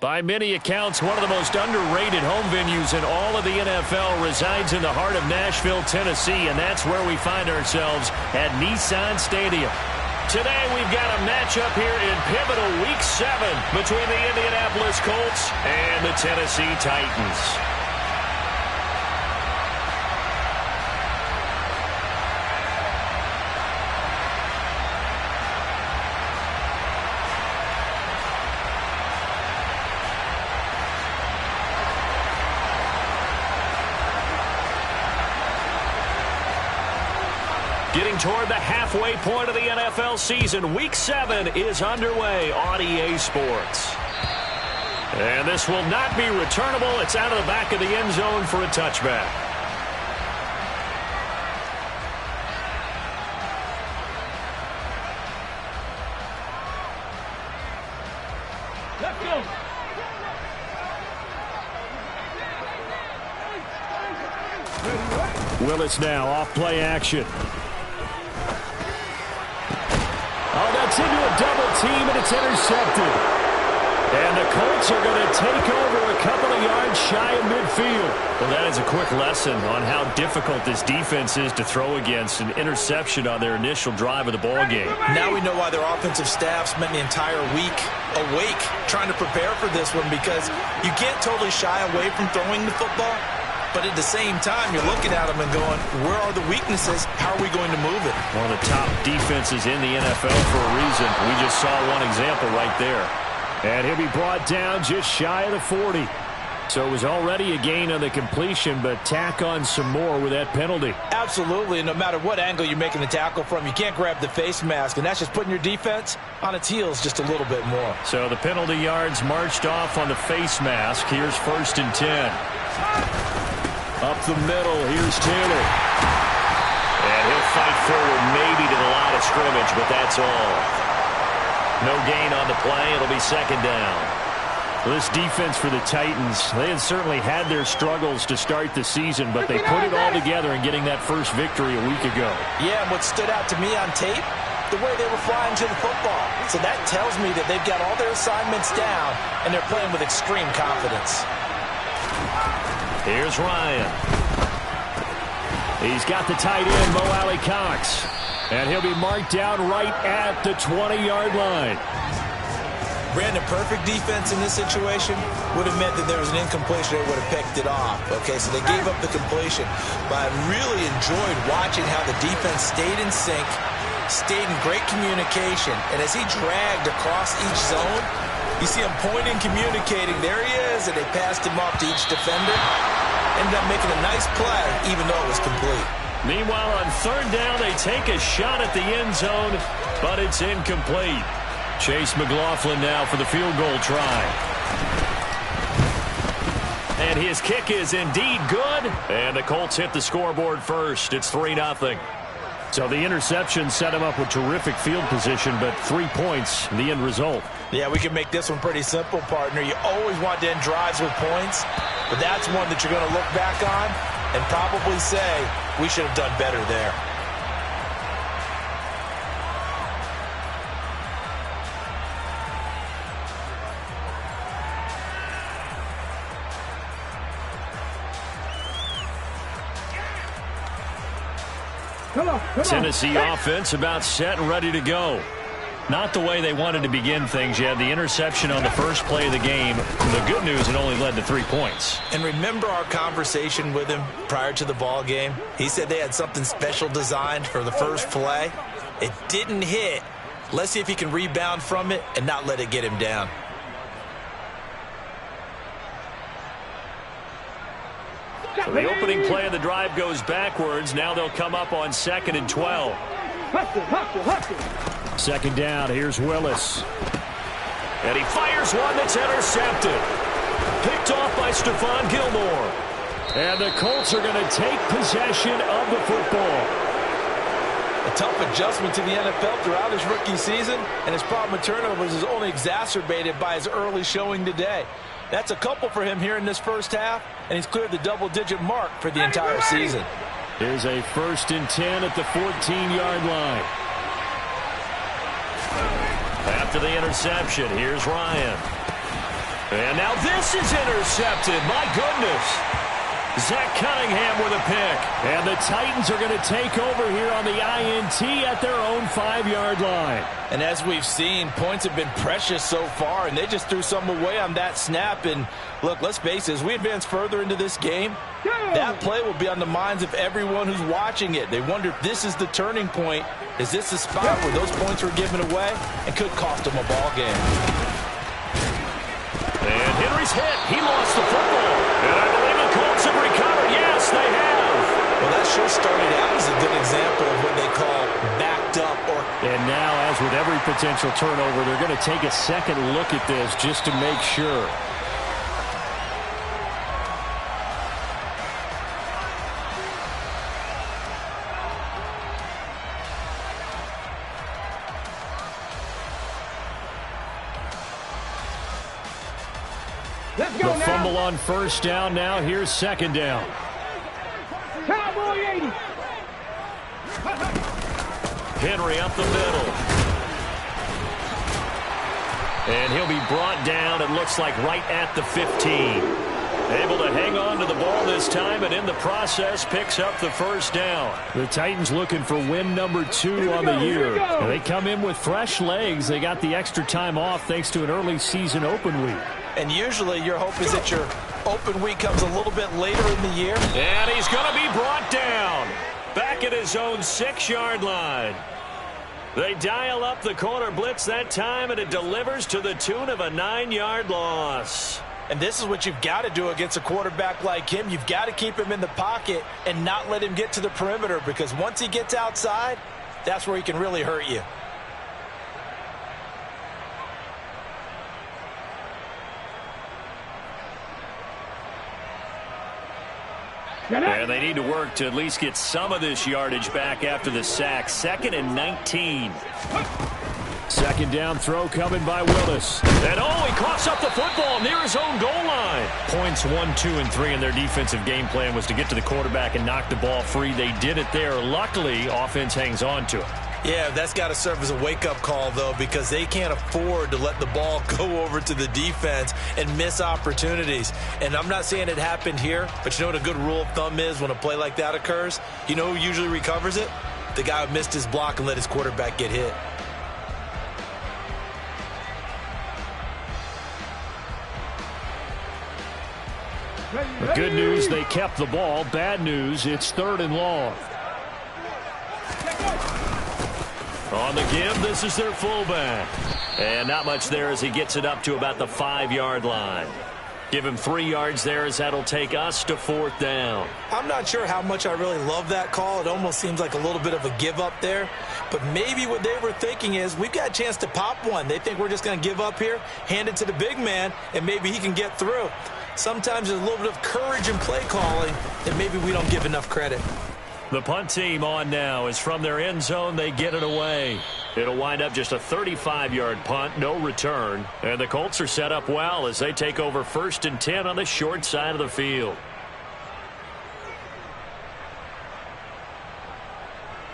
By many accounts, one of the most underrated home venues in all of the NFL resides in the heart of Nashville, Tennessee, and that's where we find ourselves at Nissan Stadium. Today we've got a matchup here in pivotal Week 7 between the Indianapolis Colts and the Tennessee Titans. Getting toward the halfway point of the NFL season, Week 7 is underway on EA Sports. And this will not be returnable. It's out of the back of the end zone for a touchback. Let's go. Willis now off play action. Oh, that's into a double team, and it's intercepted. And the Colts are going to take over a couple of yards shy of midfield. Well, that is a quick lesson on how difficult this defense is to throw against. An interception on their initial drive of the ball game. Now we know why their offensive staff spent the entire week awake trying to prepare for this one, because you can't totally shy away from throwing the football. But at the same time, you're looking at them and going, where are the weaknesses? How are we going to move it? One of the top defenses in the NFL for a reason. We just saw one example right there. And he'll be brought down just shy of the 40. So it was already a gain on the completion, but tack on some more with that penalty. Absolutely, and no matter what angle you're making the tackle from, you can't grab the face mask, and that's just putting your defense on its heels just a little bit more. So the penalty yards marched off on the face mask. Here's 1st and 10. Up the middle, here's Taylor. And he'll fight forward maybe to the line of scrimmage, but that's all. No gain on the play. It'll be 2nd down. Well, this defense for the Titans, they had certainly had their struggles to start the season, but they put it all together in getting that first victory a week ago. Yeah, and what stood out to me on tape, the way they were flying to the football. So that tells me that they've got all their assignments down, and they're playing with extreme confidence. Here's Ryan. He's got the tight end, Mo Alley-Cox. And he'll be marked down right at the 20-yard line. Brandon, perfect defense in this situation would have meant that there was an incompletion. They would have picked it off. Okay, so they gave up the completion. But I really enjoyed watching how the defense stayed in sync, stayed in great communication. And as he dragged across each zone, you see him pointing, communicating. There he is, and they passed him off to each defender. Ended up making a nice play, even though it was complete. Meanwhile, on 3rd down, they take a shot at the end zone, but it's incomplete. Chase McLaughlin now for the field goal try. And his kick is indeed good. And the Colts hit the scoreboard first. It's 3-0. So the interception set him up with terrific field position, but 3 points, the end result. Yeah, we can make this one pretty simple, partner. You always want to end drives with points, but that's one that you're going to look back on and probably say, we should have done better there. Come on. Tennessee offense about set and ready to go. Not the way they wanted to begin things yet. The interception on the first play of the game. The good news, it only led to 3 points. And remember our conversation with him prior to the ball game? He said they had something special designed for the first play. It didn't hit. Let's see if he can rebound from it and not let it get him down. So the opening play of the drive goes backwards. Now they'll come up on 2nd and 12. 2nd down, here's Willis. And he fires one that's intercepted. Picked off by Stephon Gilmore. And the Colts are going to take possession of the football. A tough adjustment to the NFL throughout his rookie season, and his problem with turnovers is only exacerbated by his early showing today. That's a couple for him here in this first half, and he's cleared the double-digit mark for the entire season. Here's a 1st and 10 at the 14-yard line. After the interception, here's Ryan. And now this is intercepted. My goodness. Zach Cunningham with a pick. And the Titans are going to take over here on the INT at their own 5-yard line. And as we've seen, points have been precious so far, and they just threw some away on that snap. And look, let's face it, as we advance further into this game, that play will be on the minds of everyone who's watching it. They wonder if this is the turning point. Is this the spot where those points were given away and could cost them a ball game? And Henry's hit. He lost the football. And I believe the Colts have recovered. Yes, they have. Well, that sure started out as a good example of what they call backed up. And now, as with every potential turnover, they're going to take a second look at this just to make sure. Let's go the now. Fumble on first down. Now here's second down. Cowboy 80. Henry up the middle. And he'll be brought down, it looks like, right at the 15. Able to hang on to the ball this time, and in the process picks up the first down. The Titans looking for win number 2 on the year. And they come in with fresh legs. They got the extra time off thanks to an early season open week. And usually your hope is that your open week comes a little bit later in the year. And he's going to be brought down. Back at his own 6-yard line. They dial up the corner blitz that time, and it delivers to the tune of a 9-yard loss. And this is what you've got to do against a quarterback like him. You've got to keep him in the pocket and not let him get to the perimeter, because once he gets outside, that's where he can really hurt you. And they need to work to at least get some of this yardage back after the sack. 2nd and 19. Second down throw coming by Willis. And he coughs up the football near his own goal line. Points 1, 2, and 3 in their defensive game plan was to get to the quarterback and knock the ball free. They did it there. Luckily, offense hangs on to it. Yeah, that's got to serve as a wake-up call, though, because they can't afford to let the ball go over to the defense and miss opportunities. And I'm not saying it happened here, but you know what a good rule of thumb is when a play like that occurs? You know who usually recovers it? The guy who missed his block and let his quarterback get hit. The good news, they kept the ball. Bad news, it's 3rd and long. On the give, this is their fullback. And not much there as he gets it up to about the 5-yard line. Give him 3 yards there as that'll take us to 4th down. I'm not sure how much I really love that call. It almost seems like a little bit of a give up there. But maybe what they were thinking is, we've got a chance to pop one. They think we're just going to give up here, hand it to the big man, and maybe he can get through. Sometimes there's a little bit of courage in play calling that maybe we don't give enough credit. The punt team on now is from their end zone. They get it away. It'll wind up just a 35-yard punt, no return. And the Colts are set up well as they take over 1st and 10 on the short side of the field.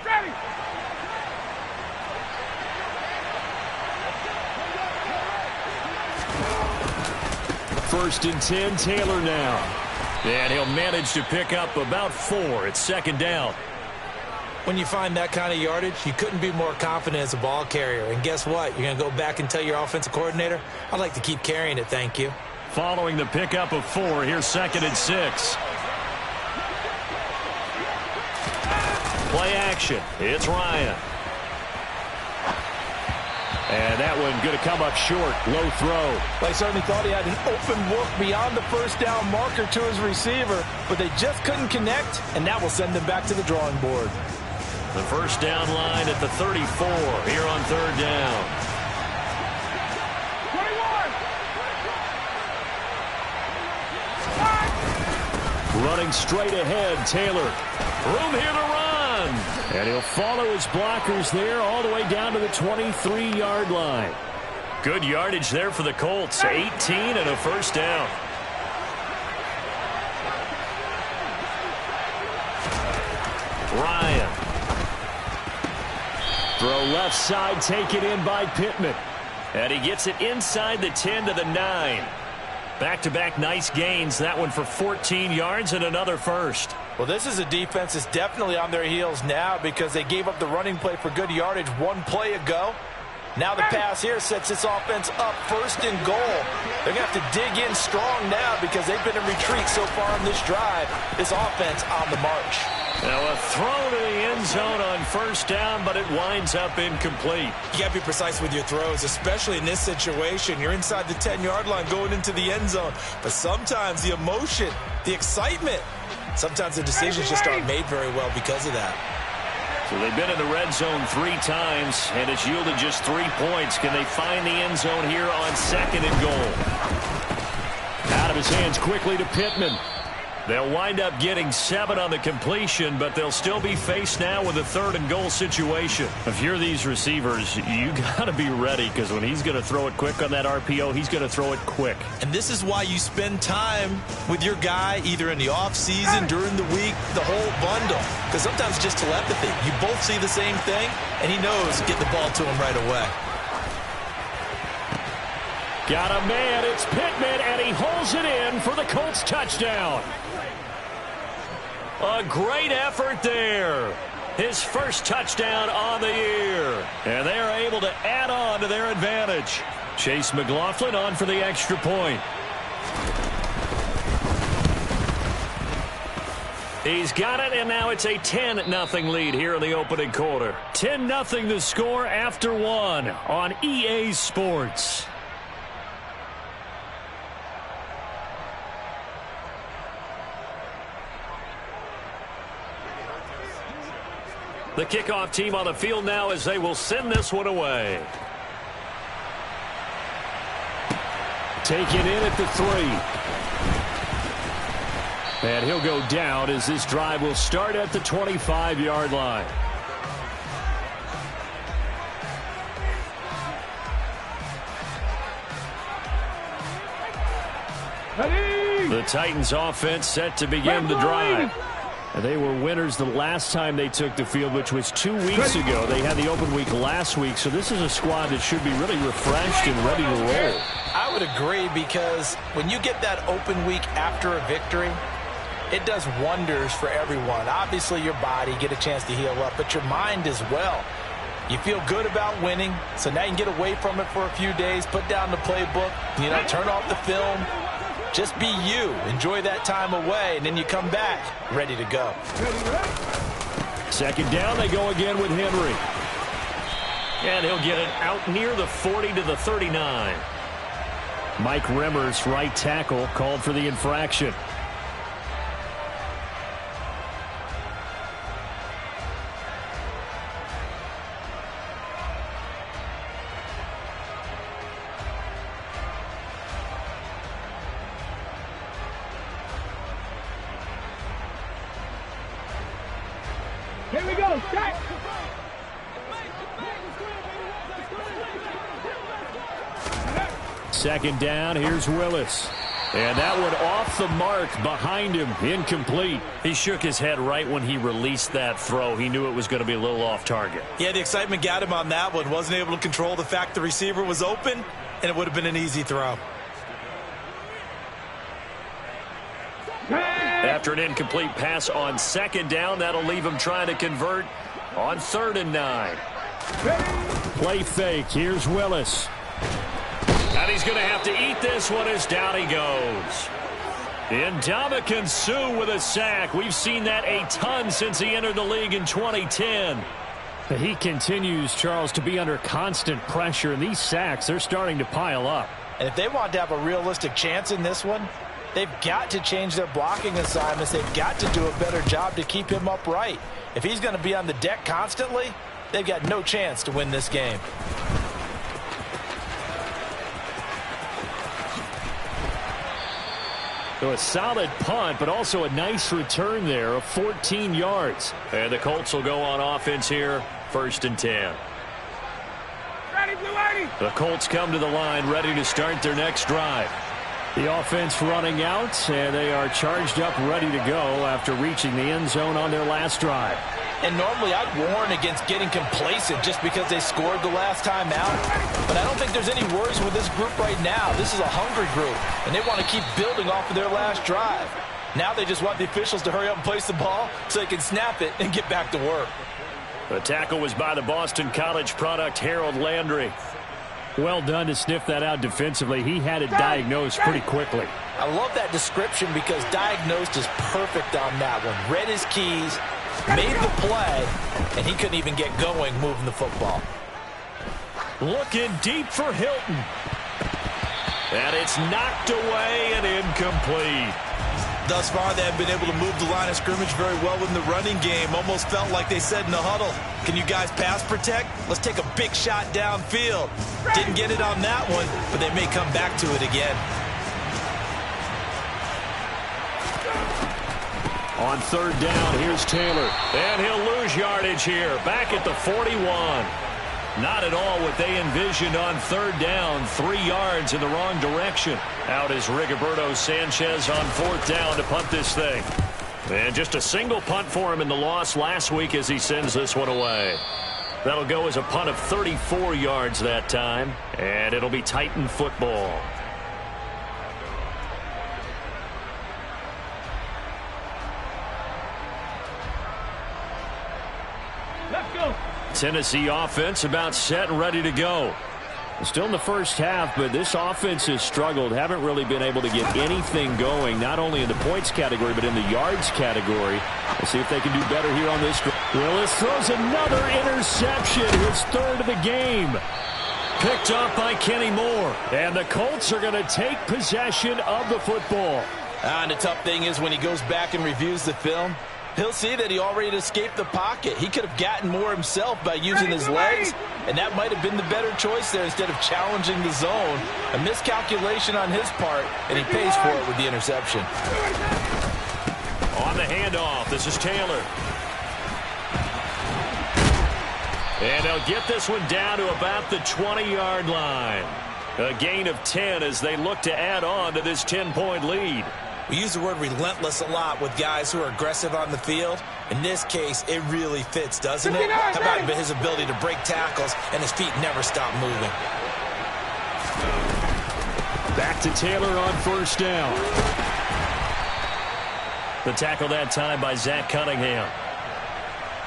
Ready. First and 10, Taylor now. And he'll manage to pick up about 4. It's 2nd down. When you find that kind of yardage, you couldn't be more confident as a ball carrier. And guess what? You're going to go back and tell your offensive coordinator, I'd like to keep carrying it, thank you. Following the pickup of 4, here's 2nd and 6. Play action. It's Ryan. And that one going to come up short. Low throw. Well, I certainly thought he had an open look beyond the first down marker to his receiver, but they just couldn't connect, and that will send them back to the drawing board. The first down line at the 34 here on 3rd down. 21. Running straight ahead, Taylor. Room here to run. And he'll follow his blockers there all the way down to the 23-yard line. Good yardage there for the Colts. 18 and a first down. Ryan. Throw left side, taken in by Pittman. And he gets it inside the 10 to the 9. Back-to-back nice gains. That one for 14 yards and another first. Well, this is a defense that's definitely on their heels now because they gave up the running play for good yardage one play ago. Now the pass here sets this offense up first and goal. They're going to have to dig in strong now because they've been in retreat so far in this drive. This offense on the march. Now a throw to the end zone on first down, but it winds up incomplete. You got to be precise with your throws, especially in this situation. You're inside the 10-yard line going into the end zone. But sometimes the emotion, the excitement, sometimes the decisions just aren't made very well because of that. So they've been in the red zone 3 times, and it's yielded just 3 points. Can they find the end zone here on second and goal? Out of his hands quickly to Pittman. They'll wind up getting 7 on the completion, but they'll still be faced now with a 3rd and goal situation. If you're these receivers, you got to be ready because when he's going to throw it quick on that RPO, he's going to throw it quick. And this is why you spend time with your guy either in the offseason, during the week, the whole bundle. Because sometimes it's just telepathy. You both see the same thing, and he knows get the ball to him right away. Got a man, it's Pittman, and he holds it in for the Colts touchdown. A great effort there. His first touchdown on the year. And they are able to add on to their advantage. Chase McLaughlin on for the extra point. He's got it, and now it's a 10-0 lead here in the opening quarter. 10-0 the score after 1 on EA Sports. The kickoff team on the field now as they will send this one away. Taken in at the 3. And he'll go down as this drive will start at the 25-yard line. The Titans offense set to begin the drive. And they were winners the last time they took the field, which was 2 weeks ago. They had the open week last week, so this is a squad that should be really refreshed and ready to roll. I would agree because when you get that open week after a victory, it does wonders for everyone. Obviously, your body, get a chance to heal up, but your mind as well. You feel good about winning, so now you can get away from it for a few days, put down the playbook, turn off the film. Just be you. Enjoy that time away, and then you come back ready to go. Second down, they go again with Henry. And he'll get it out near the 40 to the 39. Mike Remmers, right tackle, called for the infraction. Here we go. Start. Second down, here's Willis. And that one off the mark behind him, incomplete. He shook his head right when he released that throw. He knew it was going to be a little off target. Yeah, the excitement got him on that one. Wasn't able to control the fact the receiver was open, and it would have been an easy throw. After an incomplete pass on second down, that'll leave him trying to convert on 3rd and 9. Play fake. Here's Willis. And he's going to have to eat this one as down he goes. Ndamukong Suh with a sack. We've seen that a ton since he entered the league in 2010. He continues, Charles, to be under constant pressure, and these sacks, they're starting to pile up. And if they want to have a realistic chance in this one, they've got to change their blocking assignments. They've got to do a better job to keep him upright. If he's going to be on the deck constantly, they've got no chance to win this game. So a solid punt, but also a nice return there of 14 yards. And the Colts will go on offense here, 1st and 10. Ready, Blue 80. The Colts come to the line, ready to start their next drive. The offense running out, and they are charged up, ready to go after reaching the end zone on their last drive. And normally I'd warn against getting complacent just because they scored the last time out. But I don't think there's any worries with this group right now. This is a hungry group, and they want to keep building off of their last drive. Now they just want the officials to hurry up and place the ball so they can snap it and get back to work. The tackle was by the Boston College product, Harold Landry. Well done to sniff that out defensively. He had it diagnosed pretty quickly. I love that description because diagnosed is perfect on that one. Read his keys, made the play, and he couldn't even get going moving the football. Looking deep for Hilton. And it's knocked away and incomplete. Thus far, they have been able to move the line of scrimmage very well in the running game. Almost felt like they said in the huddle, can you guys pass protect? Let's take a big shot downfield. Didn't get it on that one, but they may come back to it again. On third down, here's Taylor. And he'll lose yardage here. Back at the 41. Not at all what they envisioned on third down. 3 yards in the wrong direction. Out is Rigoberto Sanchez on fourth down to punt this thing. And just a single punt for him in the loss last week as he sends this one away. That'll go as a punt of 34 yards that time. And it'll be Titan football. Let's go. Tennessee offense about set and ready to go. Still in the first half, but this offense has struggled. Haven't really been able to get anything going, not only in the points category, but in the yards category. Let's see if they can do better here on this. Willis throws another interception, his third of the game. Picked up by Kenny Moore. And the Colts are going to take possession of the football. And the tough thing is when he goes back and reviews the film, he'll see that he already escaped the pocket. He could have gotten more himself by using his legs, and that might have been the better choice there instead of challenging the zone. A miscalculation on his part, and he pays for it with the interception. On the handoff, this is Taylor. And they'll get this one down to about the 20-yard line. A gain of 10 as they look to add on to this 10-point lead. We use the word relentless a lot with guys who are aggressive on the field. In this case, it really fits, doesn't it? How about his ability to break tackles and his feet never stop moving? Back to Taylor on first down. The tackle that time by Zach Cunningham.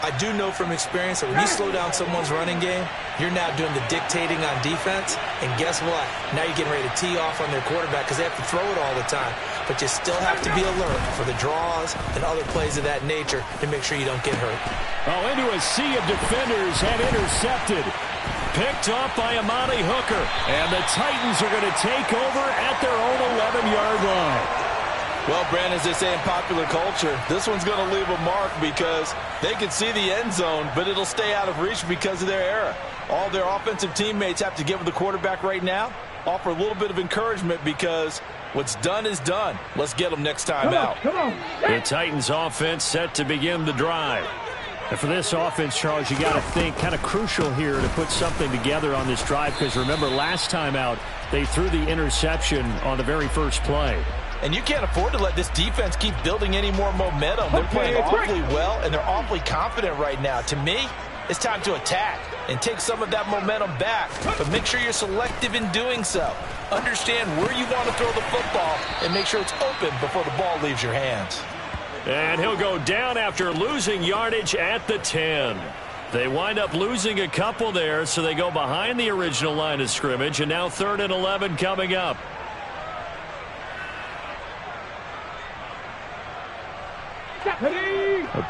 I do know from experience that when you slow down someone's running game, you're now doing the dictating on defense. And guess what? Now you're getting ready to tee off on their quarterback because they have to throw it all the time. But you still have to be alert for the draws and other plays of that nature to make sure you don't get hurt. Oh, into a sea of defenders and intercepted. Picked off by Amani Hooker. And the Titans are going to take over at their own 11-yard line. Well, Brandon, as they say in popular culture, this one's going to leave a mark because they can see the end zone, but it'll stay out of reach because of their error. All their offensive teammates have to give the quarterback right now, offer a little bit of encouragement because what's done is done. Let's get them next time out. Come on. The Titans offense set to begin the drive. And for this offense, Charles, you got to think kind of crucial here to put something together on this drive because remember last time out, they threw the interception on the very first play. And you can't afford to let this defense keep building any more momentum. They're playing awfully well, and they're awfully confident right now. To me, it's time to attack and take some of that momentum back. But make sure you're selective in doing so. Understand where you want to throw the football and make sure it's open before the ball leaves your hands. And he'll go down after losing yardage at the 10. They wind up losing a couple there, so they go behind the original line of scrimmage, and now 3rd and 11 coming up.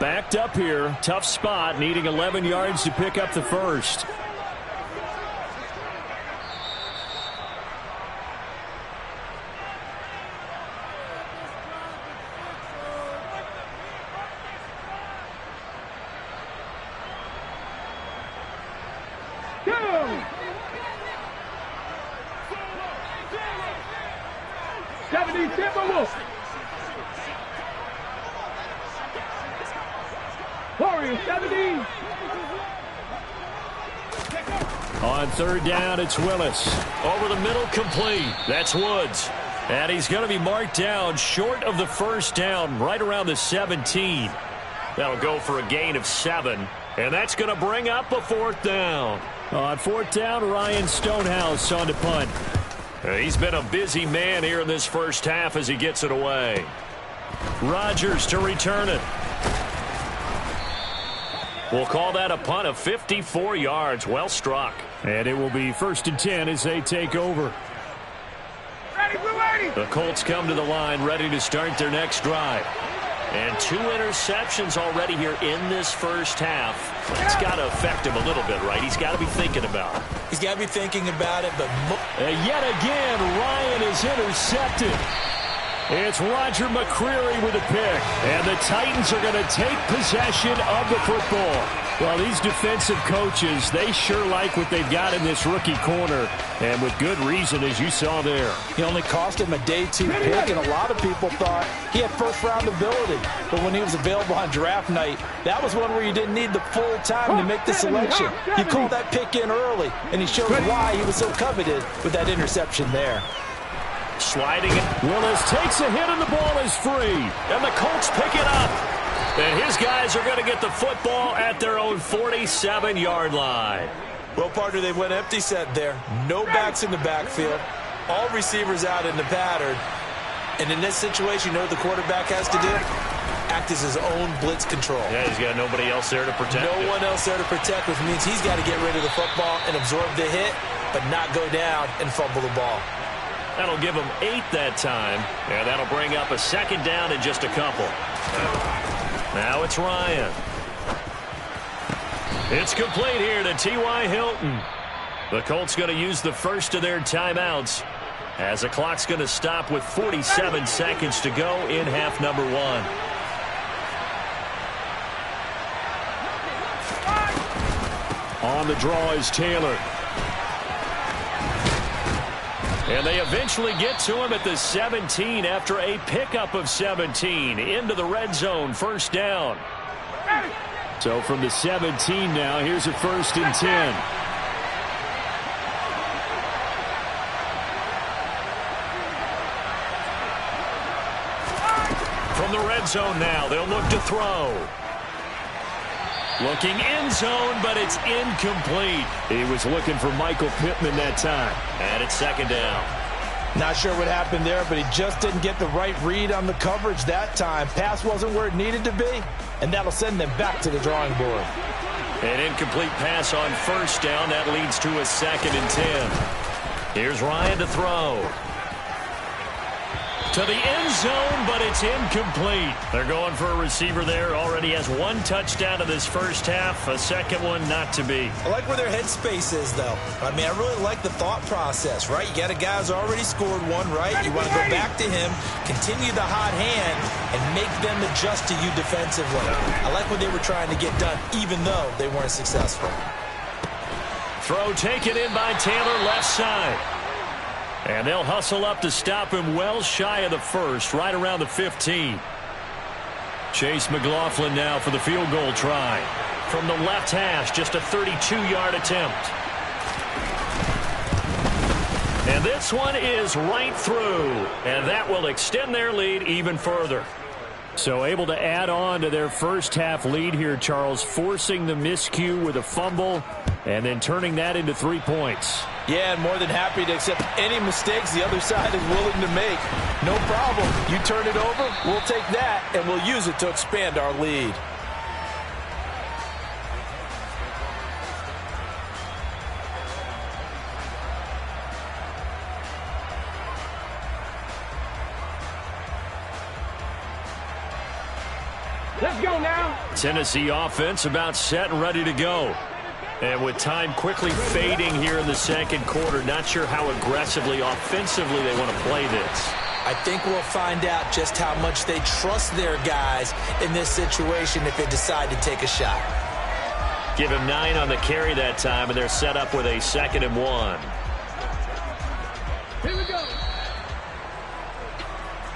Backed up here. Tough spot. Needing 11 yards to pick up the first. Go! 70 Timberwolves. Warriors 70. On 3rd down, it's Willis. Over the middle, complete. That's Woods. And he's going to be marked down short of the first down, right around the 17. That'll go for a gain of 7, and that's going to bring up a 4th down. On 4th down, Ryan Stonehouse on to punt. He's been a busy man here in this first half as he gets it away. Rodgers to return it. We'll call that a punt of 54 yards. Well struck. And it will be 1st and 10 as they take over. The Colts come to the line ready to start their next drive. And 2 interceptions already here in this first half. It's got to affect him a little bit, right? He's got to be thinking about it. He's got to be thinking about it, but yet again, Ryan is intercepted. It's Roger McCreary with a pick. And the Titans are going to take possession of the football. Well, these defensive coaches, they sure like what they've got in this rookie corner. And with good reason, as you saw there. He only cost him a day 2 pick, and a lot of people thought he had first-round ability. But when he was available on draft night, that was one where you didn't need the full time to make the selection. He called that pick in early, and he showed why he was so coveted with that interception there. Sliding it. Willis takes a hit, and the ball is free. And the Colts pick it up. And his guys are going to get the football at their own 47-yard line. Well, partner, they went empty set there. No backs in the backfield. All receivers out in the pattern. And in this situation, you know what the quarterback has to do? Act as his own blitz control. Yeah, he's got nobody else there to protect him. No one else there to protect, which means he's got to get rid of the football and absorb the hit, but not go down and fumble the ball. That'll give him 8 that time. And that'll bring up a 2nd down in just a couple. Now it's Ryan. It's complete here to T.Y. Hilton. The Colts going to use the first of their timeouts as the clock's going to stop with 47 seconds to go in half number 1. On the draw is Taylor. And they eventually get to him at the 17 after a pickup of 17 into the red zone. 1st down. So from the 17 now, here's a 1st and 10. From the red zone now, they'll look to throw. Looking end zone, but it's incomplete. He was looking for Michael Pittman that time. And it's 2nd down. Not sure what happened there, but he just didn't get the right read on the coverage that time. Pass wasn't where it needed to be, and that'll send them back to the drawing board. An incomplete pass on 1st down. That leads to a 2nd and 10. Here's Ryan to throw. To the end zone, but it's incomplete. They're going for a receiver there. Already has 1 touchdown in this first half. A 2nd one not to be. I like where their headspace is, though. I mean, I really like the thought process, right? You got a guy who's already scored 1, right? You want to go back to him, continue the hot hand, and make them adjust to you defensively. I like what they were trying to get done, even though they weren't successful. Throw taken in by Taylor, left side. And they'll hustle up to stop him well shy of the 1st, right around the 15. Chase McLaughlin now for the field goal try. From the left hash, just a 32-yard attempt. And this one is right through. And that will extend their lead even further. So able to add on to their first half lead here, Charles, forcing the miscue with a fumble and then turning that into 3 points. Yeah, and more than happy to accept any mistakes the other side is willing to make. No problem. You turn it over, we'll take that, and we'll use it to expand our lead. Let's go now. Tennessee offense about set and ready to go. And with time quickly fading here in the 2nd quarter, not sure how aggressively, offensively they want to play this. I think we'll find out just how much they trust their guys in this situation if they decide to take a shot. Give him 9 on the carry that time, and they're set up with a 2nd and 1. Here we go.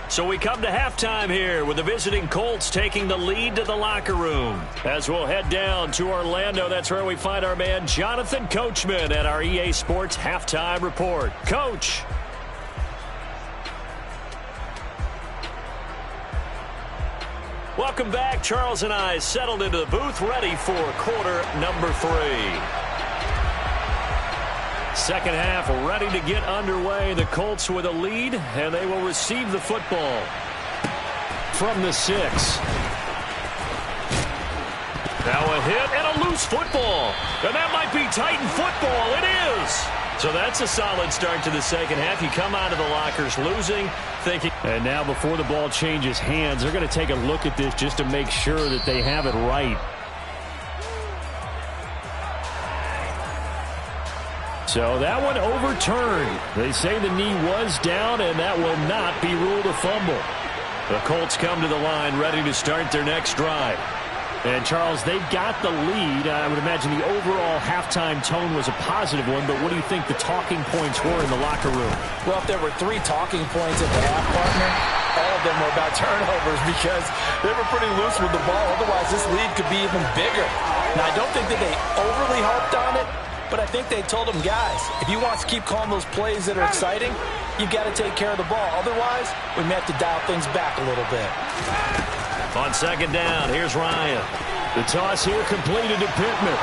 So we come to halftime here with the visiting Colts taking the lead to the locker room. As we'll head down to Orlando, that's where we find our man Jonathan Coachman at our EA Sports Halftime Report. Coach. Welcome back. Charles and I settled into the booth, ready for quarter number 3. Second half ready to get underway. The Colts with a lead, and they will receive the football from the 6. Now a hit and a loose football. And that might be Titan football. It is. So that's a solid start to the second half. You come out of the lockers losing, thinking. And now before the ball changes hands, they're going to take a look at this just to make sure that they have it right. So that one overturned. They say the knee was down, and that will not be ruled a fumble. The Colts come to the line ready to start their next drive. And, Charles, they've got the lead. I would imagine the overall halftime tone was a positive one, but what do you think the talking points were in the locker room? Well, if there were 3 talking points at the half, partner, all of them were about turnovers because they were pretty loose with the ball. Otherwise, this lead could be even bigger. Now, I don't think that they overly harped on it, but I think they told them, guys, if you want to keep calling those plays that are exciting, you've got to take care of the ball. Otherwise, we may have to dial things back a little bit. On second down, here's Ryan. The toss here completed to Pittman.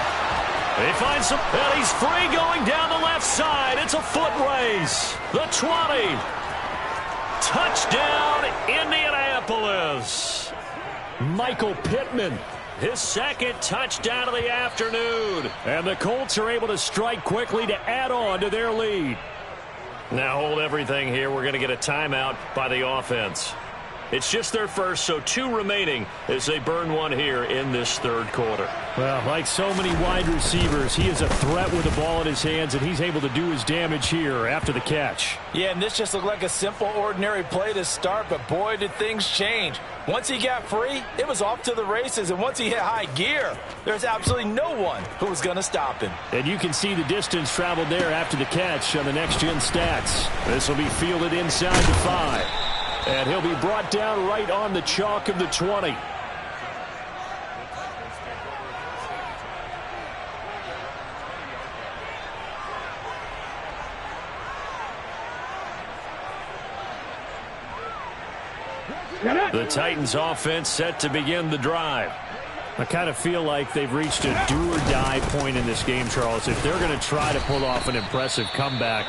He finds some, and he's free going down the left side. It's a foot race. The 20. Touchdown, Indianapolis. Michael Pittman, his second touchdown of the afternoon. And the Colts are able to strike quickly to add on to their lead. Now hold everything here. We're going to get a timeout by the offense. It's just their first, so 2 remaining as they burn one here in this third quarter. Well, like so many wide receivers, he is a threat with the ball in his hands, and he's able to do his damage here after the catch. Yeah, and this just looked like a simple, ordinary play to start, but boy, did things change. Once he got free, it was off to the races, and once he hit high gear, there's absolutely no one who was going to stop him. And you can see the distance traveled there after the catch on the next-gen stats. This will be fielded inside the 5. And he'll be brought down right on the chalk of the 20. The Titans offense set to begin the drive. I kind of feel like they've reached a do-or-die point in this game, Charles. If they're going to try to pull off an impressive comeback,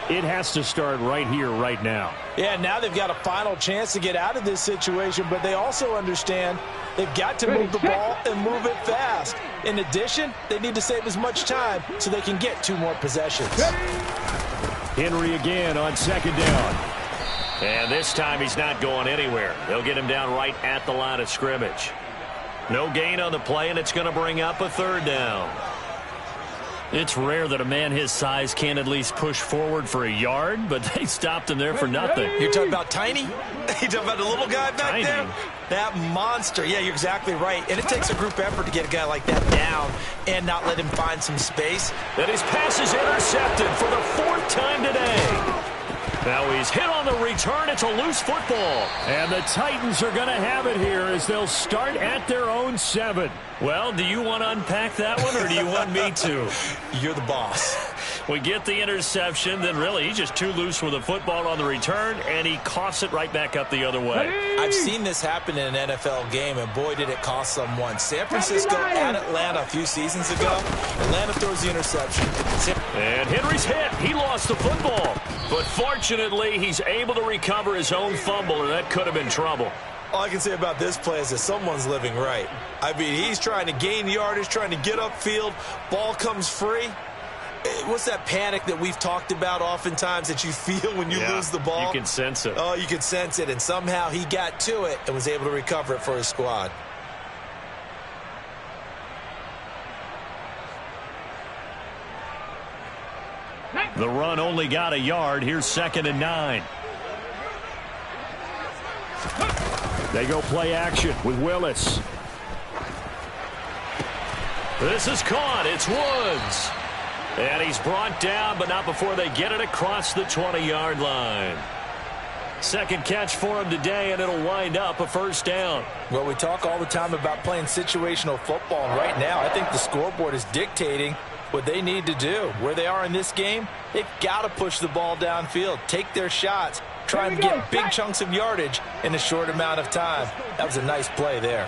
it has to start right here, right now. Yeah, now they've got a final chance to get out of this situation, but they also understand they've got to move the ball and move it fast. In addition, they need to save as much time so they can get 2 more possessions. Henry again on second down. And this time he's not going anywhere. They'll get him down right at the line of scrimmage. No gain on the play, and it's going to bring up a 3rd down. It's rare that a man his size can't at least push forward for a yard, but they stopped him there for nothing. You're talking about Tiny? You're talking about the little guy back there? That monster. Yeah, you're exactly right. And it takes a group effort to get a guy like that down and not let him find some space. And his pass is intercepted for the 4th time today. Now he's hit on the return. It's a loose football. And the Titans are going to have it here as they'll start at their own 7. Well, do you want to unpack that one, or do you want me to? You're the boss. We get the interception, then really he's just too loose with the football on the return, and he coughs it right back up the other way. I've seen this happen in an NFL game, and boy, did it cost someone. San Francisco at Atlanta a few seasons ago. Atlanta throws the interception. And Henry's hit. He lost the football. But fortunately, he's able to recover his own fumble, and that could have been trouble. All I can say about this play is that someone's living right. I mean, he's trying to gain yardage, trying to get upfield. Ball comes free. What's that panic that we've talked about oftentimes that you feel when you lose the ball? You can sense it. Oh, you can sense it, and somehow he got to it and was able to recover it for his squad. The run only got a yard. Here's 2nd and 9. They go play action with Willis. This is caught. It's Woods. And he's brought down, but not before they get it across the 20-yard line. Second catch for him today, and it'll wind up a 1st down. Well, we talk all the time about playing situational football, and right now I think the scoreboard is dictating what they need to do. Where they are in this game, they've got to push the ball downfield, take their shots, trying to get big chunks of yardage in a short amount of time. That was a nice play there.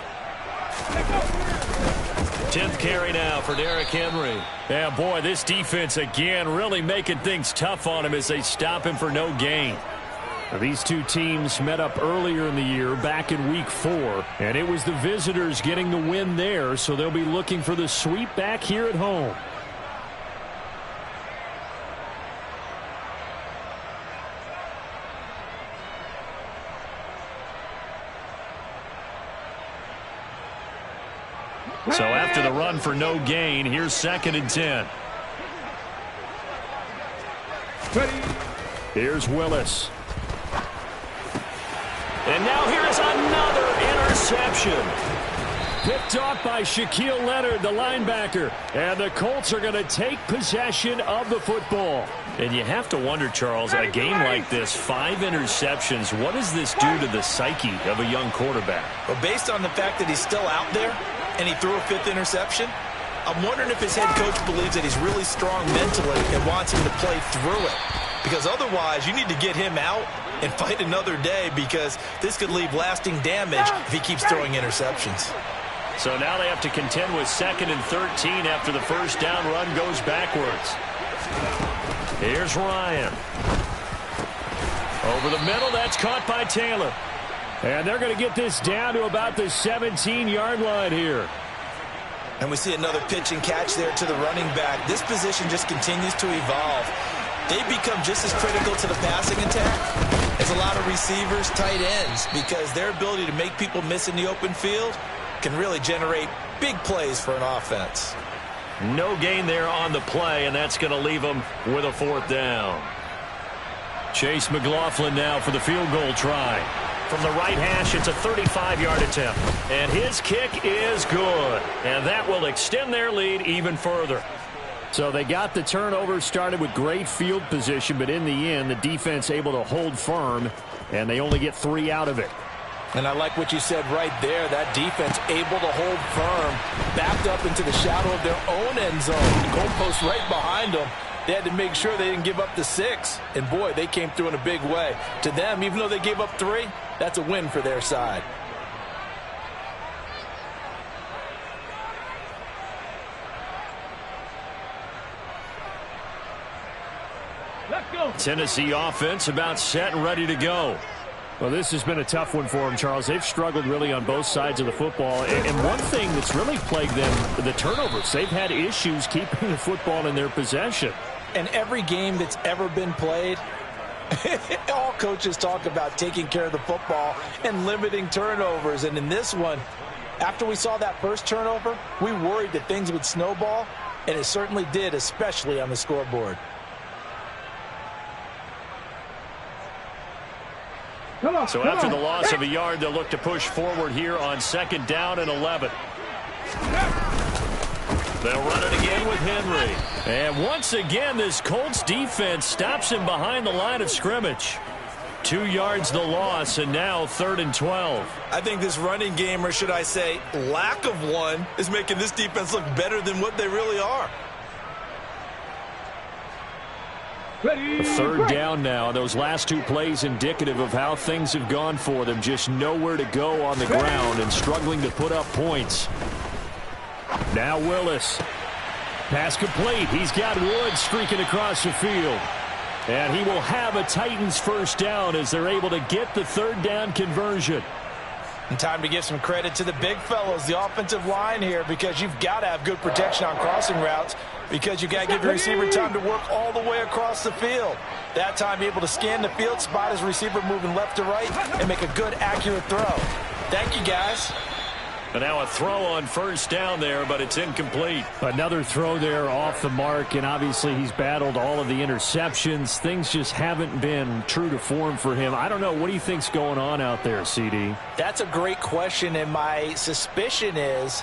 10th carry now for Derrick Henry. Yeah, boy, this defense again really making things tough on him as they stop him for no gain. Now, these two teams met up earlier in the year, back in Week 4, and it was the visitors getting the win there, so they'll be looking for the sweep back here at home. So after the run for no gain, here's 2nd and 10. Here's Willis. And now here's another interception. Picked off by Shaquille Leonard, the linebacker. And the Colts are going to take possession of the football. And you have to wonder, Charles, a game like this, 5 interceptions, what does this do to the psyche of a young quarterback? Well, based on the fact that he's still out there and he threw a 5th interception, I'm wondering if his head coach believes that he's really strong mentally and wants him to play through it. Because otherwise, you need to get him out and fight another day, because this could leave lasting damage if he keeps throwing interceptions. So now they have to contend with 2nd and 13 after the first down run goes backwards. Here's Ryan. Over the middle, that's caught by Taylor. And they're going to get this down to about the 17-yard line here. And we see another pitch and catch there to the running back. This position just continues to evolve. They become just as critical to the passing attack as a lot of receivers, tight ends, because their ability to make people miss in the open field can really generate big plays for an offense. No gain there on the play, and that's going to leave them with a 4th down. Chase McLaughlin now for the field goal try. From the right hash, it's a 35-yard attempt. And his kick is good. And that will extend their lead even further. So they got the turnover started with great field position, but in the end, the defense able to hold firm, and they only get 3 out of it. And I like what you said right there. That defense able to hold firm, backed up into the shadow of their own end zone. The goalpost right behind them. They had to make sure they didn't give up the 6. And, boy, they came through in a big way. To them, even though they gave up 3, that's a win for their side. Let's go. Tennessee offense about set and ready to go. Well, this has been a tough one for them, Charles. They've struggled really on both sides of the football. And one thing that's really plagued them, the turnovers. They've had issues keeping the football in their possession. And every game that's ever been played, all coaches talk about taking care of the football and limiting turnovers. And in this one, after we saw that first turnover, we worried that things would snowball, and it certainly did, especially on the scoreboard. So after the loss of a yard, they'll look to push forward here on 2nd down and 11. They'll run it again with Henry. And once again, this Colts defense stops him behind the line of scrimmage. 2 yards the loss, and now 3rd and 12. I think this running game, or should I say lack of one, is making this defense look better than what they really are. Ready, 3rd down now. Those last 2 plays indicative of how things have gone for them. Just nowhere to go on the ground and struggling to put up points. Now Willis. Pass complete. He's got Wood streaking across the field. And he will have a Titans first down as they're able to get the 3rd down conversion. And time to give some credit to the big fellows, the offensive line here, because you've got to have good protection on crossing routes, because you've got to give your receiver time to work all the way across the field. That time able to scan the field, spot his receiver moving left to right, and make a good, accurate throw. Thank you, guys. But now a throw on first down there, but it's incomplete. Another throw there off the mark, and obviously he's battled all of the interceptions. Things just haven't been true to form for him. I don't know. What do you think's going on out there, CD? That's a great question, and my suspicion is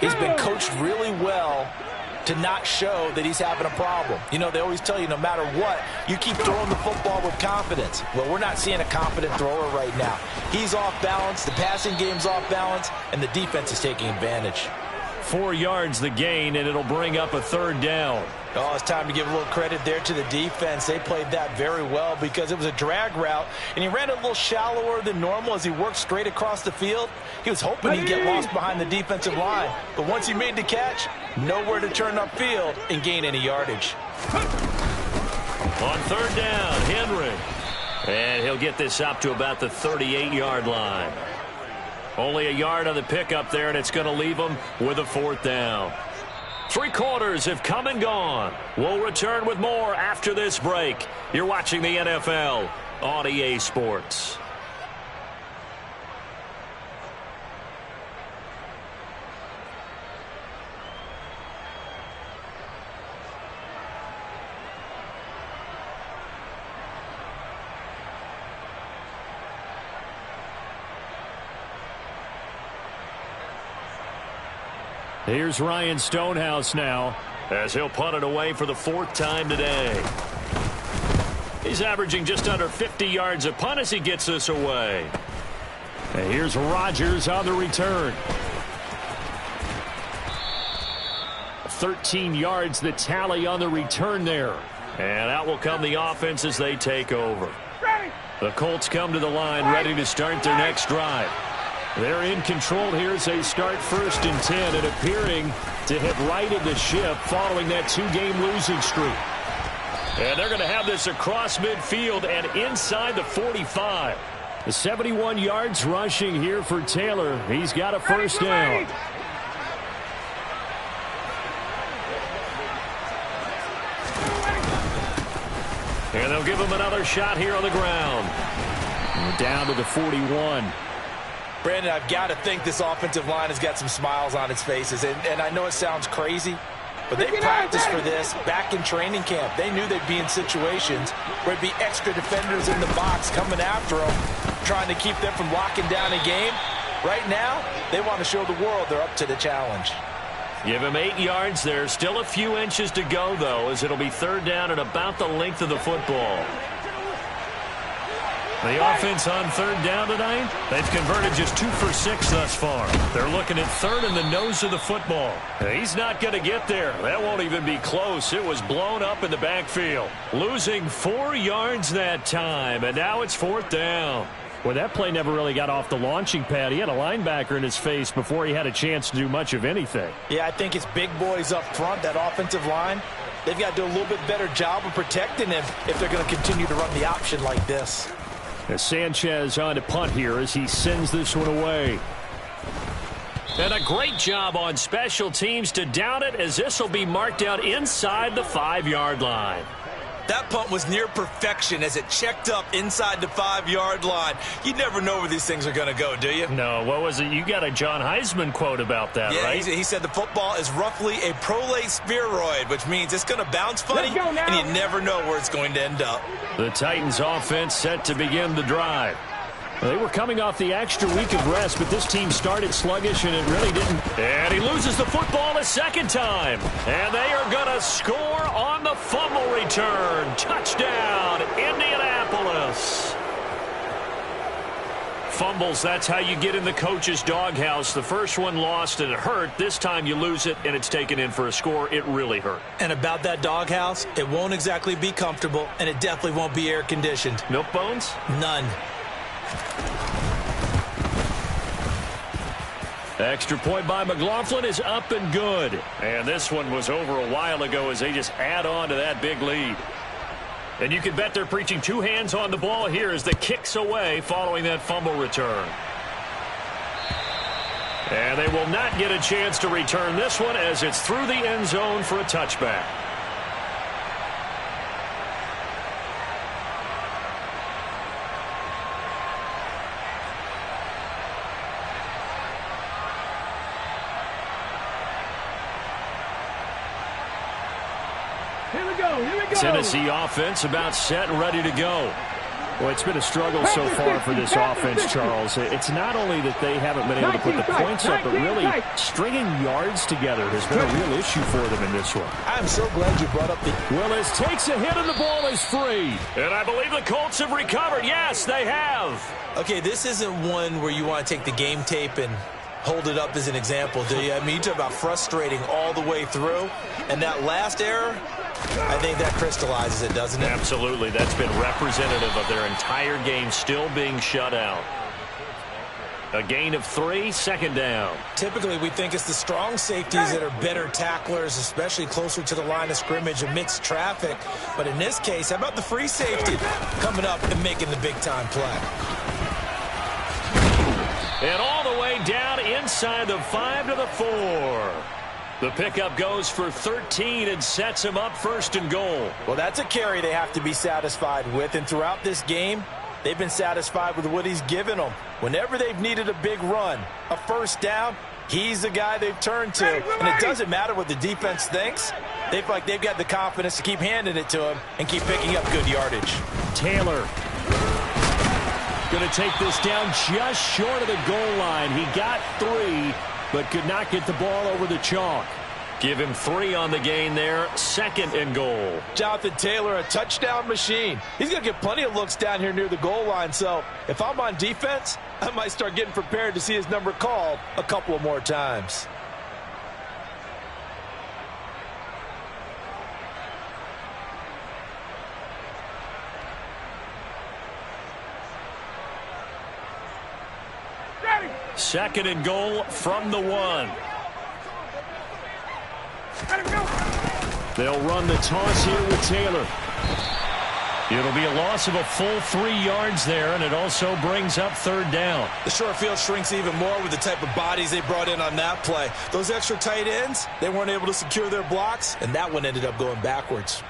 he's been coached really well to not show that he's having a problem. You know, they always tell you no matter what, you keep throwing the football with confidence. Well, we're not seeing a confident thrower right now. He's off balance, the passing game's off balance, and the defense is taking advantage. 4 yards the gain, and it'll bring up a 3rd down. Oh, it's time to give a little credit there to the defense. They played that very well because it was a drag route, and he ran a little shallower than normal as he worked straight across the field. He was hoping he'd get lost behind the defensive line, but once he made the catch, nowhere to turn upfield and gain any yardage. On third down, Henry. And he'll get this up to about the 38-yard line. Only a yard on the pickup there, and it's going to leave him with a fourth down. 3 quarters have come and gone. We'll return with more after this break. You're watching the NFL on EA Sports. Here's Ryan Stonehouse now as he'll punt it away for the 4th time today. He's averaging just under 50 yards a punt as he gets this away. And here's Rodgers on the return. 13 yards the tally on the return there. And out will come the offense as they take over. The Colts come to the line ready to start their next drive. They're in control here as they start 1st and 10 and appearing to have righted the ship following that 2-game losing streak. And they're going to have this across midfield and inside the 45. The 71 yards rushing here for Taylor. He's got a first down. And they'll give him another shot here on the ground. And down to the 41. Brandon, I've got to think this offensive line has got some smiles on its faces. And I know it sounds crazy, but they practiced for this back in training camp. They knew they'd be in situations where there'd be extra defenders in the box coming after them, trying to keep them from locking down a game. Right now, they want to show the world they're up to the challenge. Give him 8 yards there. Still a few inches to go, though, as it'll be 3rd down and about the length of the football. The offense on 3rd down tonight, they've converted just 2 for 6 thus far. They're looking at 3rd in the nose of the football. He's not going to get there. That won't even be close. It was blown up in the backfield. Losing 4 yards that time, and now it's 4th down. Well, that play never really got off the launching pad. He had a linebacker in his face before he had a chance to do much of anything. Yeah, I think it's big boys up front, that offensive line. They've got to do a little bit better job of protecting him if they're going to continue to run the option like this. As Sanchez on to punt here as he sends this one away. And a great job on special teams to down it as this will be marked out inside the 5-yard line. That punt was near perfection as it checked up inside the 5-yard line. You never know where these things are going to go, do you? No, what was it? You got a John Heisman quote about that, right? He said the football is roughly a prolate spheroid, which means it's going to bounce funny, and you never know where it's going to end up. The Titans offense set to begin the drive. They were coming off the extra week of rest, but this team started sluggish, and it really didn't. And he loses the football a second time. And they are going to score on the fumble return. Touchdown, Indianapolis. Fumbles, that's how you get in the coach's doghouse. The first one lost and it hurt. This time you lose it and it's taken in for a score. It really hurt. And about that doghouse, it won't exactly be comfortable, and it definitely won't be air-conditioned. Milk bones? None. Extra point by McLaughlin is up and good. And this one was over a while ago as they just add on to that big lead. And you can bet they're preaching 2 hands on the ball here as the kick's away following that fumble return. And they will not get a chance to return this one as it's through the end zone for a touchback. Tennessee offense about set and ready to go. Well, it's been a struggle so far for this offense, Charles. It's not only that they haven't been able to put the points up, but really stringing yards together has been a real issue for them in this one. I'm so glad you brought up the... Willis takes a hit and the ball is free. And I believe the Colts have recovered. Yes, they have. Okay, this isn't one where you want to take the game tape and hold it up as an example, do you? I mean, you talk about frustrating all the way through. And that last error, I think that crystallizes it, doesn't it? Absolutely. That's been representative of their entire game still being shut out. A gain of 3, second down. Typically, we think it's the strong safeties that are better tacklers, especially closer to the line of scrimmage amidst traffic. But in this case, how about the free safety coming up and making the big-time play? And all the way down inside the 5 to the 4. The pickup goes for 13 and sets him up first and goal. Well, that's a carry they have to be satisfied with. And throughout this game, they've been satisfied with what he's given them. Whenever they've needed a big run, a first down, he's the guy they've turned to. And it doesn't matter what the defense thinks. They feel like they've got the confidence to keep handing it to him and keep picking up good yardage. Taylor going to take this down just short of the goal line. He got 3, but could not get the ball over the chalk. Give him 3 on the gain there. Second and goal. Jonathan Taylor, a touchdown machine. He's going to get plenty of looks down here near the goal line. So if I'm on defense, I might start getting prepared to see his number called a couple of more times. Second and goal from the 1. They'll run the toss here with Taylor. It'll be a loss of a full 3 yards there, and it also brings up third down. The short field shrinks even more with the type of bodies they brought in on that play. Those extra tight ends, they weren't able to secure their blocks, and that one ended up going backwards.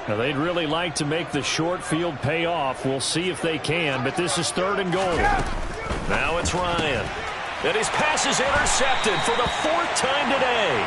Now, they'd really like to make the short field pay off. We'll see if they can, but this is third and goal. Now it's Ryan. And his pass is intercepted for the 4th time today.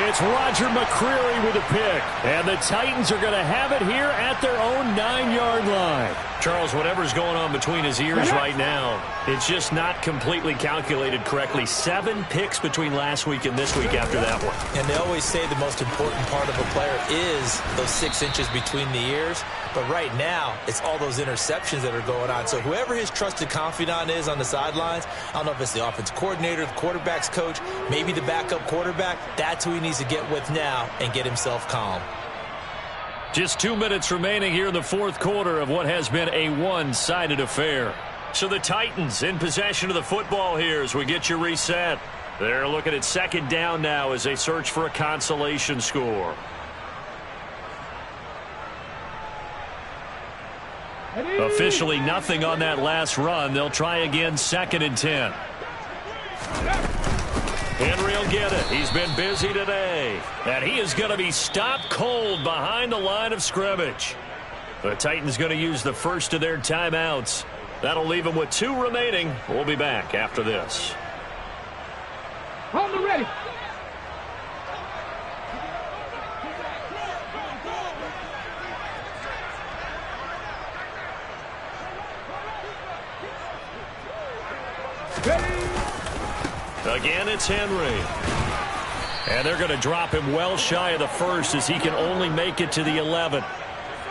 It's Roger McCreary with a pick. And the Titans are going to have it here at their own 9-yard line. Charles, whatever's going on between his ears right now, it's just not completely calculated correctly. 7 picks between last week and this week after that one. And they always say the most important part of a player is those 6 inches between the ears. But right now, it's all those interceptions that are going on. So whoever his trusted confidant is on the sidelines, I don't know if it's the offense coordinator, the quarterback's coach, maybe the backup quarterback, that's who he needs to get with now and get himself calm. Just 2 minutes remaining here in the 4th quarter of what has been a one-sided affair. So the Titans in possession of the football here as we get you reset. They're looking at second down now as they search for a consolation score. Officially nothing on that last run. They'll try again, 2nd and 10. Henry will get it. He's been busy today. And he is going to be stopped cold behind the line of scrimmage. The Titans going to use the first of their timeouts. That'll leave them with 2 remaining. We'll be back after this. Hold it ready. Again, it's Henry. And they're going to drop him well shy of the first as he can only make it to the 11.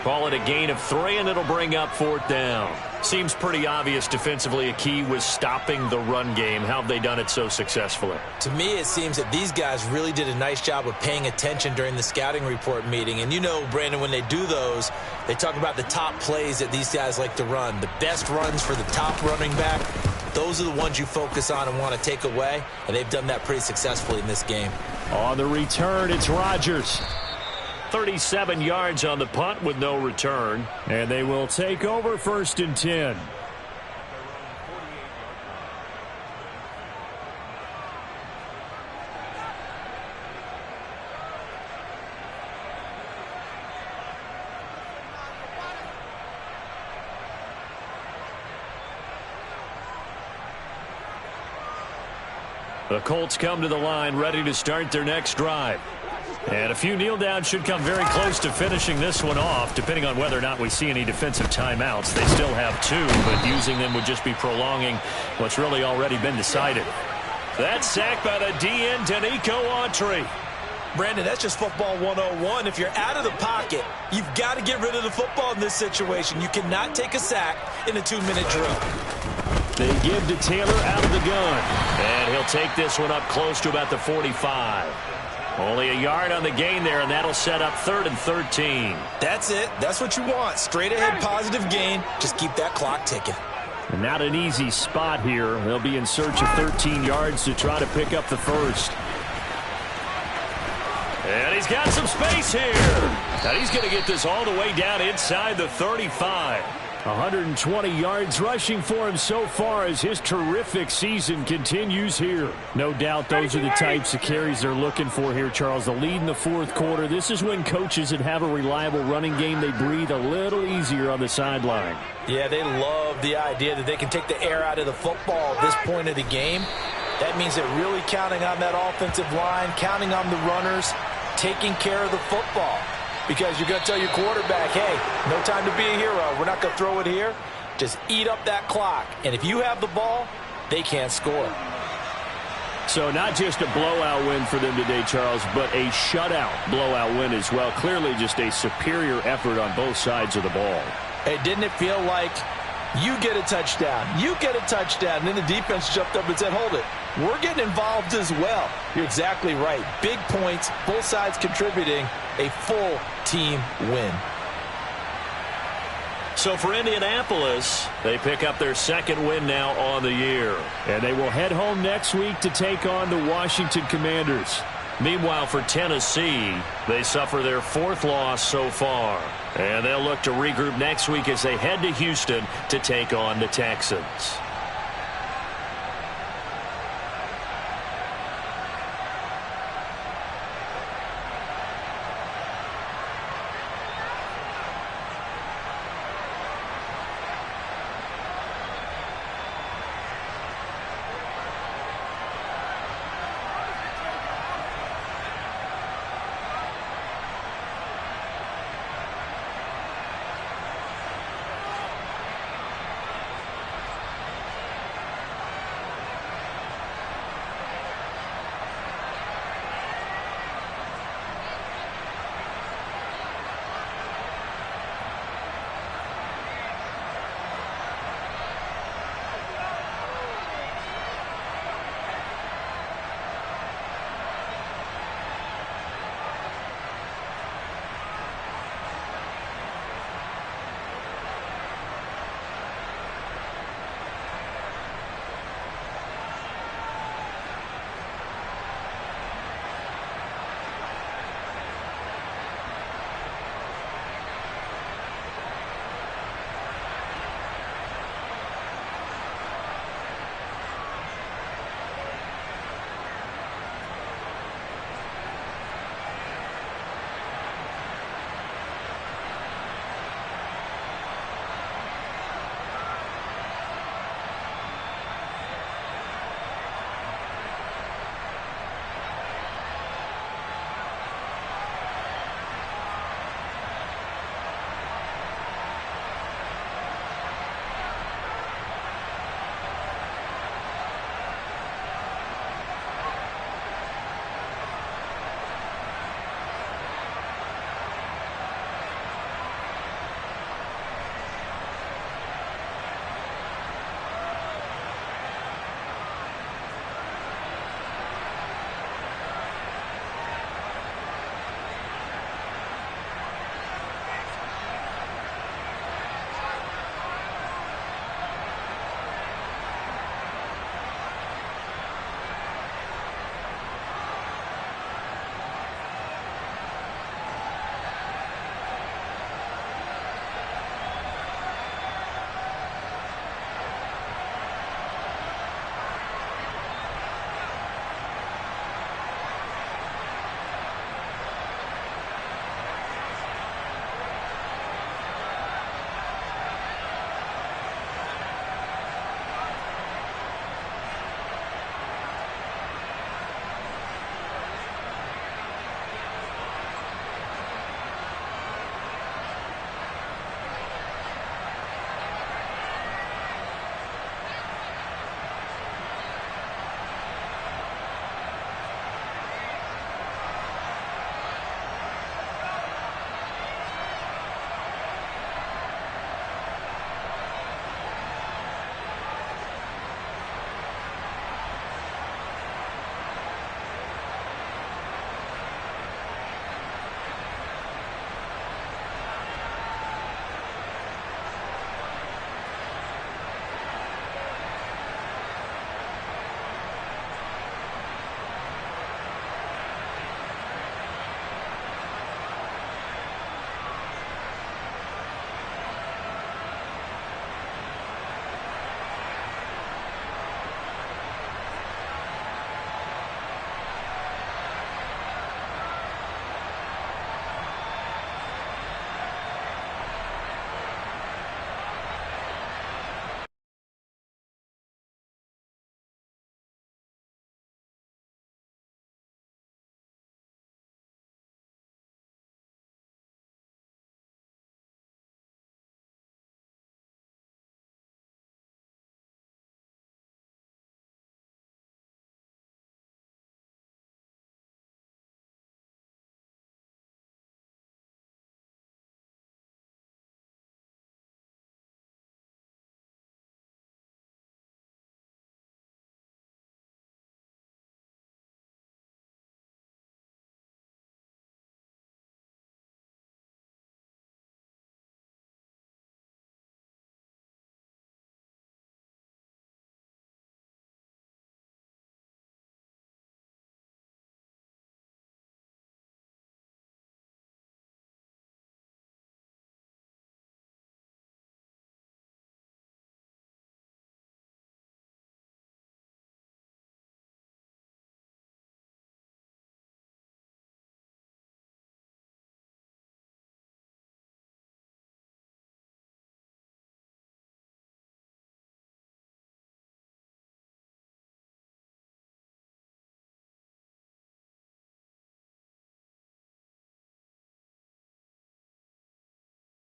Call it a gain of 3, and it'll bring up 4th down. Seems pretty obvious defensively a key was stopping the run game. How have they done it so successfully? To me, it seems that these guys really did a nice job of paying attention during the scouting report meeting. And you know, Brandon, when they do those, they talk about the top plays that these guys like to run. The best runs for the top running back. Those are the ones you focus on and want to take away, and they've done that pretty successfully in this game. On the return, it's Rodgers. 37 yards on the punt with no return. And they will take over 1st and 10. The Colts come to the line ready to start their next drive. And a few kneel downs should come very close to finishing this one off, depending on whether or not we see any defensive timeouts. They still have 2, but using them would just be prolonging what's really already been decided. That sack by the DN, Danico Autry. Brandon, that's just football 101. If you're out of the pocket, you've got to get rid of the football in this situation. You cannot take a sack in a 2-minute drill. They give to Taylor out of the gun. And he'll take this one up close to about the 45. Only a yard on the gain there, and that'll set up 3rd and 13. That's it. That's what you want. Straight ahead positive gain. Just keep that clock ticking. And not an easy spot here. They'll be in search of 13 yards to try to pick up the first. And he's got some space here. And he's going to get this all the way down inside the 35. 120 yards rushing for him so far as his terrific season continues here. No doubt those are the types of carries they're looking for here, Charles. The lead in the fourth quarter. This is when coaches that have a reliable running game, they breathe a little easier on the sideline. Yeah, they love the idea that they can take the air out of the football at this point of the game. That means they're really counting on that offensive line, counting on the runners, taking care of the football. Because you're going to tell your quarterback, hey, no time to be a hero. We're not going to throw it here. Just eat up that clock. And if you have the ball, they can't score. So not just a blowout win for them today, Charles, but a shutout blowout win as well. Clearly just a superior effort on both sides of the ball. Hey, didn't it feel like you get a touchdown, you get a touchdown, and then the defense jumped up and said, hold it, we're getting involved as well. You're exactly right. Big points, both sides contributing, a full team win. So for Indianapolis, they pick up their second win now on the year. And they will head home next week to take on the Washington Commanders. Meanwhile, for Tennessee, they suffer their 4th loss so far. And they'll look to regroup next week as they head to Houston to take on the Texans.